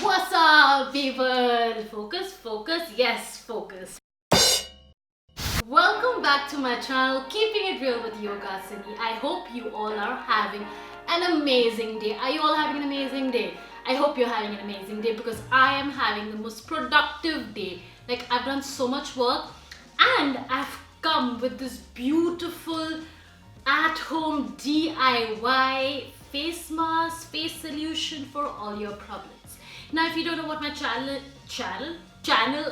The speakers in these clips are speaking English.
What's up, people? Focus, focus, yes, focus. Welcome back to my channel, Keeping It Real with Yogasini. I hope you all are having an amazing day. Are you all having an amazing day? I hope you're having an amazing day because I am having the most productive day. Like, I've done so much work and I've come with this beautiful at-home DIY face mask, face solution for all your problems. Now, if you don't know what my channel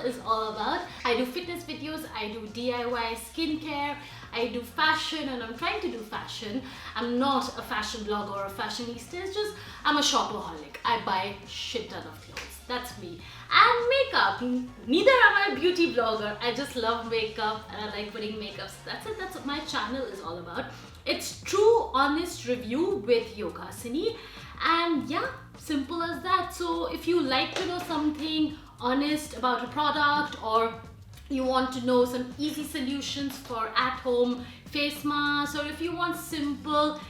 is all about, I do fitness videos, I do DIY skincare, I do fashion, and I'm trying to do fashion. I'm not a fashion blogger or a fashionista, it's just I'm a shopaholic. I buy shit ton of clothes. That's me. And makeup. Neither am I a beauty blogger. I just love makeup and I like putting makeup. That's it. That's what my channel is all about. It's true, honest review with Yogasini. And yeah, simple as that. So if you like to know something honest about a product, or you want to know some easy solutions for at-home face masks, or if you want simple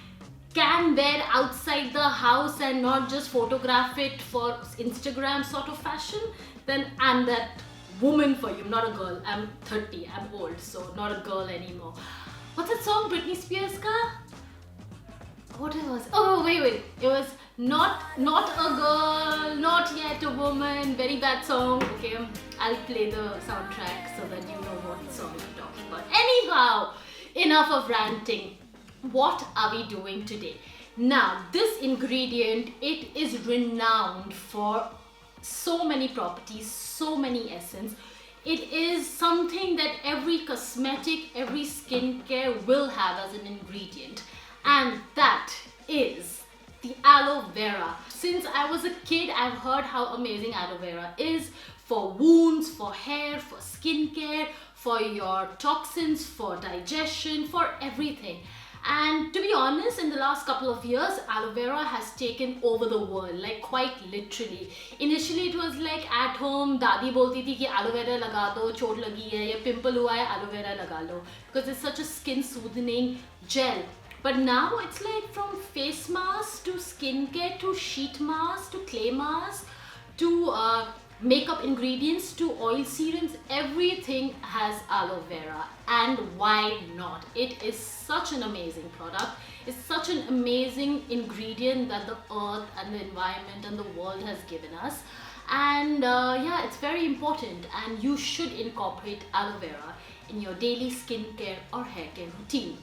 can wear outside the house and not just photograph it for Instagram sort of fashion, then I'm that woman for you. I'm not a girl. I'm 30. I'm old, so not a girl anymore. What's that song? Britney Spears ka? What it was? Oh wait. It was not a girl, not yet a woman. Very bad song. Okay, I'll play the soundtrack so that you know what song I'm talking about. Anyhow, enough of ranting. What are we doing today? Now, this ingredient, it is renowned for so many properties, so many essence. It is something that every cosmetic, every skincare will have as an ingredient, and that is the aloe vera. Since I was a kid, I've heard how amazing aloe vera is for wounds, for hair, for skincare, for your toxins, for digestion, for everything. And to be honest, in the last couple of years, aloe vera has taken over the world, like quite literally. Initially, it was like at home, dadi bolti thi ki aloe vera laga do, chot lagi hai, ya pimple hua hai, aloe vera laga lo, because it's such a skin soothing gel. But now it's like from face mask to skincare to sheet mask to clay mask to makeup ingredients to oil serums, everything has aloe vera. And why not? It is such an amazing product. It's such an amazing ingredient that the earth and the environment and the world has given us. And yeah, it's very important, and you should incorporate aloe vera in your daily skincare or hair care routine.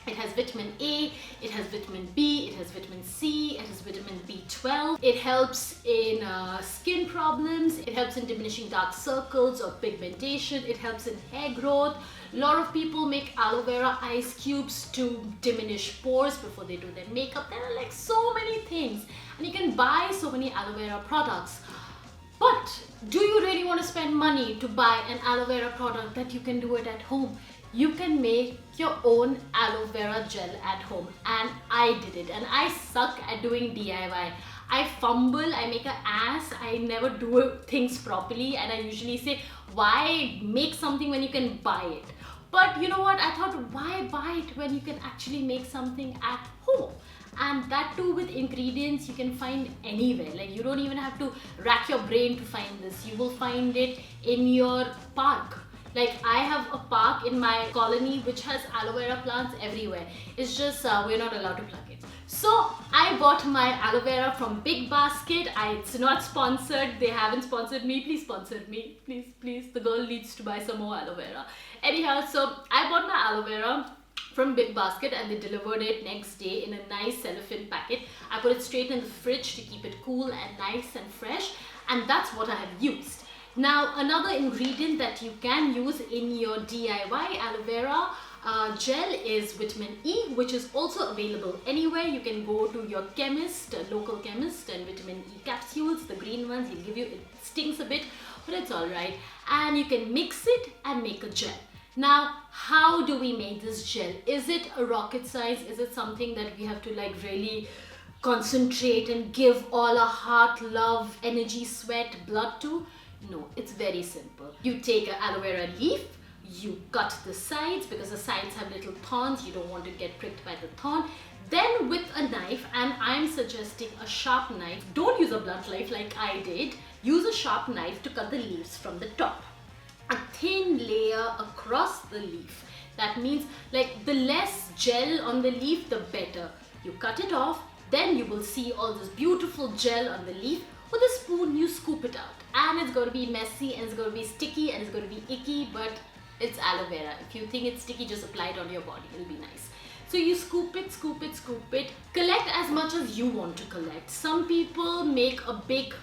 It has vitamin A, it has vitamin B, it has vitamin C, it has vitamin B12. It helps in skin problems, it helps in diminishing dark circles or pigmentation, it helps in hair growth. A lot of people make aloe vera ice cubes to diminish pores before they do their makeup. There are like so many things, and you can buy so many aloe vera products. But do you really want to spend money to buy an aloe vera product that you can do it at home? You can make your own aloe vera gel at home, and I did it, and I suck at doing DIY. I fumble, I make an ass, I never do things properly, and I usually say, why make something when you can buy it? But you know what, I thought, why buy it when you can actually make something at home? And that too with ingredients you can find anywhere. Like, you don't even have to rack your brain to find this. You will find it in your park. Like, I have a park in my colony which has aloe vera plants everywhere. It's just we're not allowed to pluck it. So I bought my aloe vera from Big Basket. It's not sponsored. They haven't sponsored me. Please sponsor me. Please. The girl needs to buy some more aloe vera. Anyhow, so I bought my aloe vera from Big Basket, and they delivered it next day in a nice cellophane packet. I put it straight in the fridge to keep it cool and nice and fresh, and that's what I have used. Now, another ingredient that you can use in your DIY aloe vera gel is vitamin E, which is also available anywhere. You can go to your chemist, local chemist, and vitamin E capsules, the green ones, he'll give you. It stings a bit, but it's alright. And you can mix it and make a gel. Now, how do we make this gel? Is it a rocket science? Is it something that we have to like really concentrate and give all our heart, love, energy, sweat, blood to? No, it's very simple. You take an aloe vera leaf, you cut the sides because the sides have little thorns. You don't want to get pricked by the thorn. Then with a knife, and I'm suggesting a sharp knife, don't use a blunt knife like I did, use a sharp knife to cut the leaves from the top. A thin layer across the leaf. That means like the less gel on the leaf, the better. You cut it off, then you will see all this beautiful gel on the leaf. With a spoon, you scoop it out. And it's going to be messy, and it's going to be sticky, and it's going to be icky, but it's aloe vera. If you think it's sticky, just apply it on your body. It'll be nice. So you scoop it, scoop it, scoop it. Collect as much as you want to collect. Some people make a big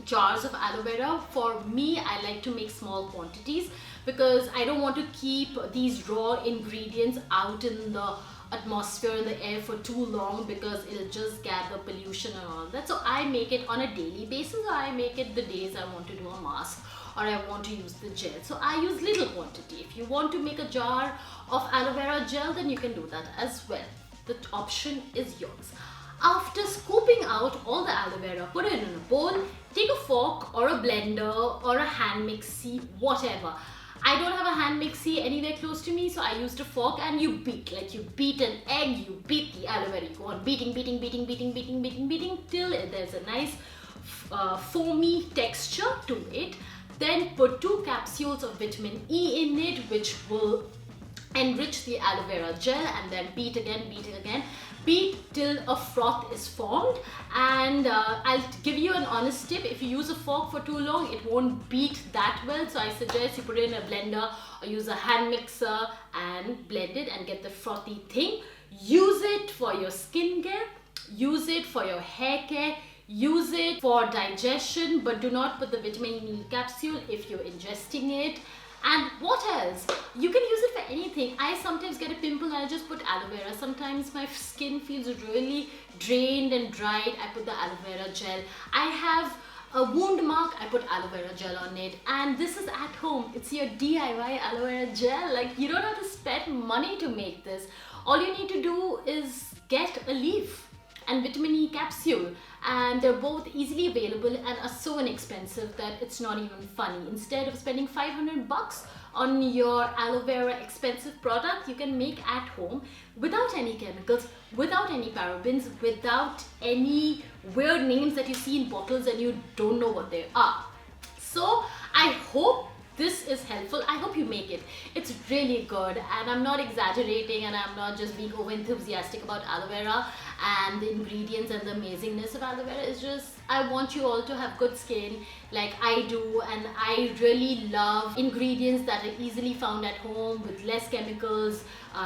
jars of aloe vera. For me, I like to make small quantities because I don't want to keep these raw ingredients out in the atmosphere, in the air for too long, because it'll just gather pollution and all that. So I make it on a daily basis, or I make it the days I want to do a mask or I want to use the gel. So I use little quantity. If you want to make a jar of aloe vera gel, then you can do that as well. The option is yours. After scooping out all the aloe vera, put it in a bowl, take a fork or a blender or a hand mixie, whatever. I don't have a hand mixie anywhere close to me, so I used a fork, and you beat, like you beat an egg, you beat the aloe vera, you go on beating till there's a nice foamy texture to it. Then put 2 capsules of vitamin E in it, which will enrich the aloe vera gel, and then beat again. Beat till a froth is formed, and I'll give you an honest tip. If you use a fork for too long, it won't beat that well, so I suggest you put it in a blender or use a hand mixer and blend it and get the frothy thing. Use it for your skincare, use it for your hair care, use it for digestion, but do not put the vitamin E capsule if you're ingesting it. And what else? You can use it for anything. I sometimes get a pimple and I just put aloe vera. Sometimes my skin feels really drained and dried. I put the aloe vera gel. I have a wound mark. I put aloe vera gel on it. And this is at home. It's your DIY aloe vera gel. Like, you don't have to spend money to make this. All you need to do is get a leaf and vitamin E capsule, and they're both easily available and are so inexpensive that it's not even funny. Instead of spending 500 bucks on your aloe vera expensive product, you can make at home without any chemicals, without any parabens, without any weird names that you see in bottles and you don't know what they are. So I hope this is helpful. I hope you make it. It's really good, and I'm not exaggerating, and I'm not just being over enthusiastic about aloe vera and the ingredients and the amazingness of aloe vera. It's just, I want you all to have good skin like I do, and I really love ingredients that are easily found at home with less chemicals,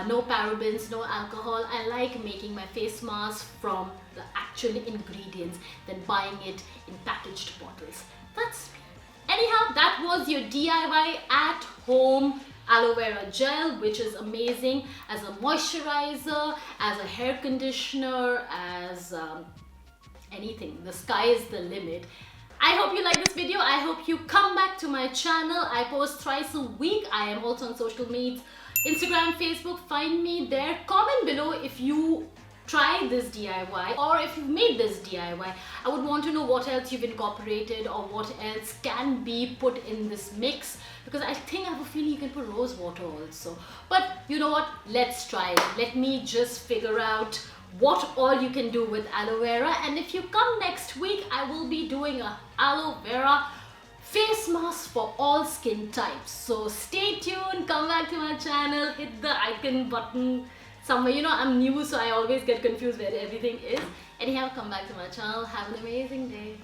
no parabens, no alcohol. I like making my face mask from the actual ingredients than buying it in packaged bottles. That's me. Anyhow, that was your DIY at home aloe vera gel, which is amazing as a moisturizer, as a hair conditioner, as anything. The sky is the limit. I hope you like this video. I hope you come back to my channel. I post thrice a week. I am also on social media, Instagram, Facebook. Find me there. Comment below if you try this DIY, or if you've made this DIY. I would want to know what else you've incorporated or what else can be put in this mix, because I think I have a feeling you can put rose water also. But you know what? Let's try it. Let me just figure out what all you can do with aloe vera, and if you come next week, I will be doing a aloe vera face mask for all skin types. So stay tuned, come back to my channel, hit the icon button somewhere. You know, I'm new, so I always get confused where everything is. Anyhow, come back to my channel. Have an amazing day.